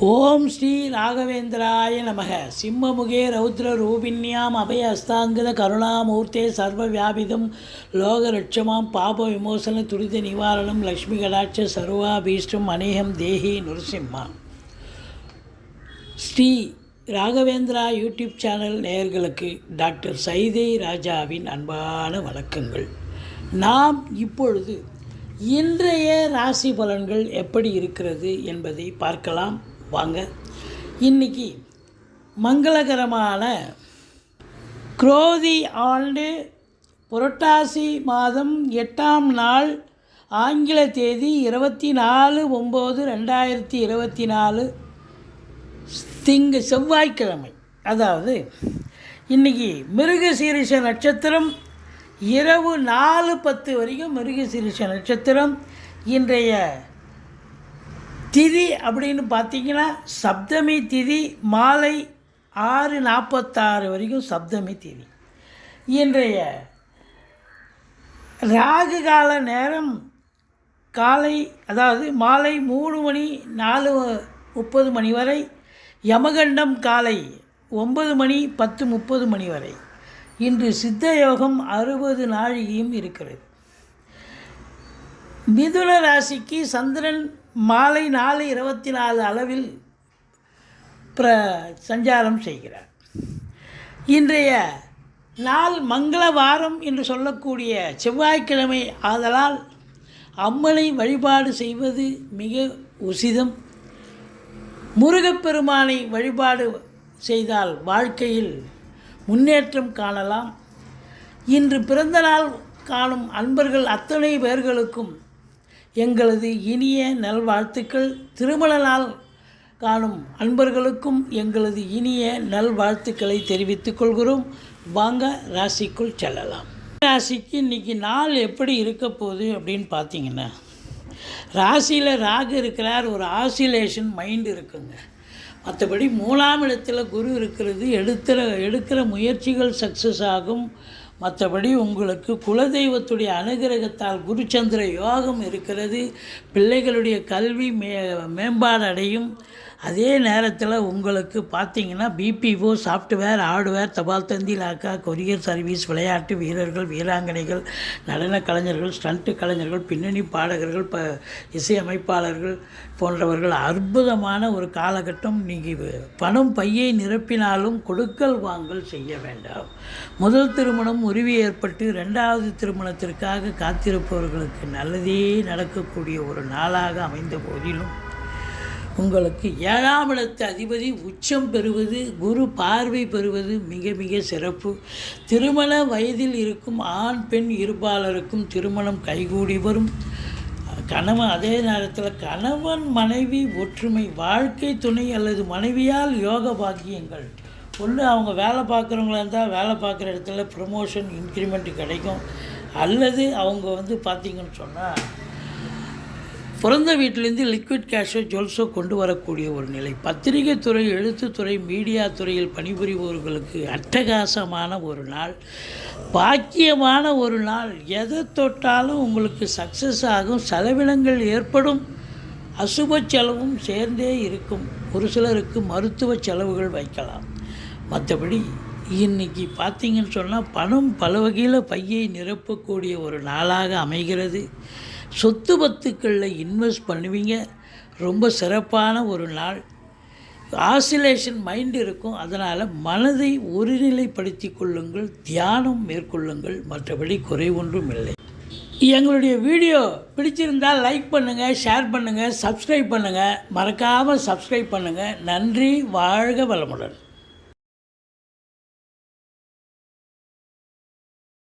ஓம் ஸ்ரீ ராகவேந்திராய நமக. சிம்மமுகே ரௌத்ர ரூபிண்யாம் அபய அஸ்தாங்கத கருணாமூர்த்தே சர்வ வியாபிதம் லோகரட்சமாம் பாப விமோசன துரித நிவாரணம் லக்ஷ்மி கடாட்ச சர்வாபீஷ்டம் அநேகம் தேஹி நுரசிம்மா. ஸ்ரீ ராகவேந்திரா யூடியூப் சேனல் நேயர்களுக்கு டாக்டர் சைதை ராஜாவின் அன்பான வணக்கங்கள். நாம் இப்பொழுது இன்றைய ராசி பலன்கள் எப்படி இருக்கிறது என்பதை பார்க்கலாம் வாங்க. இன்றைக்கி மங்களகரமான குரோதி ஆண்டு புரட்டாசி மாதம் 8ஆம் நாள், ஆங்கில தேதி 24/9/2024 செவ்வாய்க்கிழமை. அதாவது இன்றைக்கி மிருகசீரிஷ நட்சத்திரம் இரவு 4:10 வரைக்கும் மிருகசீரிஷ நட்சத்திரம். இன்றைய திதி அப்படின்னு பார்த்திங்கன்னா சப்தமி திதி, மாலை 6:46 வரைக்கும் சப்தமி திதி. இன்றைய ராகு கால நேரம் காலை, அதாவது மாலை 3 மணி 4:30 மணி வரை. யமகண்டம் காலை 9 மணி 10:30 மணி வரை. இன்று சித்த யோகம் 60 நாழிகையும் இருக்கிறது. மிதுன ராசிக்கு சந்திரன் மாலை 4:24 அளவில் சஞ்சாரம் செய்கிறார். இன்றைய நாள் மங்கள வாரம் என்று சொல்லக்கூடிய செவ்வாய்க்கிழமை ஆதலால் அம்மனை வழிபாடு செய்வது மிக உசிதம். முருகப்பெருமானை வழிபாடு செய்தால் வாழ்க்கையில் முன்னேற்றம் காணலாம். இன்று பிறந்தநாள் காணும் அன்பர்கள் அத்தனை பேர்களுக்கும் எங்களது இனிய நல்வாழ்த்துக்கள். திருமண நாள் காணும் அன்பர்களுக்கும் எங்களது இனிய நல்வாழ்த்துக்களை தெரிவித்துக் கொள்கிறோம். வாங்க ராசிக்குள் செல்லலாம். ராசிக்கு இன்றைக்கி நாள் எப்படி இருக்க போகுது அப்படின்னு பார்த்தீங்கன்னா, ராசியில் ராகு இருக்கிறார். ஒரு ஆசிலேஷன் மைண்டு இருக்குங்க. மற்றபடி 3ஆம் இடத்துல குரு இருக்கிறது. எடுக்கிற முயற்சிகள் சக்ஸஸ் ஆகும். மற்றபடி உங்களுக்கு குலதெய்வத்துடைய அனுகிரகத்தால் குருச்சந்திர யோகம் இருக்கிறது. பிள்ளைகளுடைய கல்வி மேம்பாடு அடையும். அதே நேரத்தில் உங்களுக்கு பார்த்திங்கன்னா பிபிஓ, சாஃப்ட்வேர், ஹார்ட்வேர், தபால் தந்தி, லாக்கா, கொரியர் சர்வீஸ், விளையாட்டு வீரர்கள், வீராங்கனைகள், நடன கலைஞர்கள், ஸ்டண்ட்டு கலைஞர்கள், பின்னணி பாடகர்கள், இசையமைப்பாளர்கள் போன்றவர்கள் அற்புதமான ஒரு காலகட்டம். நீங்கள் பணம் பையை நிரப்பினாலும் கொடுக்கல் வாங்கல் செய்ய வேண்டாம். முதல் திருமணம் உரிமை ஏற்பட்டு 2வது திருமணத்திற்காக காத்திருப்பவர்களுக்கு நல்லதே நடக்கக்கூடிய ஒரு நாளாக அமைந்த போதிலும், உங்களுக்கு 7ஆம் இடத்து அதிபதி உச்சம் பெறுவது, குரு பார்வை பெறுவது மிக மிக சிறப்பு. திருமண வயதில் இருக்கும் ஆண் பெண் இருபாலருக்கும் திருமணம் கைகூடி வரும். அதே நேரத்தில் கணவன் மனைவி ஒற்றுமை, வாழ்க்கை துணை அல்லது மனைவியால் யோக பாக்கியங்கள். ஒன்று அவங்க வேலை பார்க்குறவங்களா இருந்தால் வேலை பார்க்குற இடத்துல ப்ரமோஷன், இன்க்ரிமெண்ட் கிடைக்கும். அல்லது அவங்க பார்த்திங்கன்னு சொன்னால் பிறந்த வீட்டிலேருந்து லிக்விட் கேஷோ ஜுவல்ஸோ கொண்டு வரக்கூடிய ஒரு நிலை. பத்திரிகை துறை, எழுத்துத்துறை, மீடியா துறையில் பணிபுரிபவர்களுக்கு அட்டகாசமான ஒரு நாள், பாக்கியமான ஒரு நாள். எதை தொட்டாலும் உங்களுக்கு சக்ஸஸ் ஆகும். செலவினங்கள் ஏற்படும். அசுப செலவும் சேர்ந்தே இருக்கும். ஒரு சிலருக்கு மருத்துவ செலவுகள் வைக்கலாம். மற்றபடி இன்றைக்கி பார்த்திங்கன்னு சொன்னால் பணம் பல வகையில் பையை நிரப்பக்கூடிய ஒரு நாளாக அமைகிறது. சொத்து பத்துக்களில் இன்வெஸ்ட் பண்ணுவீங்க. ரொம்ப சிறப்பான ஒரு நாள். ஆசிலேஷன் மைண்டு இருக்கும். அதனால் மனதை ஒருநிலைப்படுத்தி கொள்ளுங்கள், தியானம் மேற்கொள்ளுங்கள். மற்றபடி குறை ஒன்றும் இல்லை. எங்களுடைய வீடியோ பிடிச்சிருந்தால் லைக் பண்ணுங்கள், ஷேர் பண்ணுங்கள், சப்ஸ்கிரைப் பண்ணுங்கள். மறக்காமல் சப்ஸ்கிரைப் பண்ணுங்கள். நன்றி. வாழ்க வளமுடன்.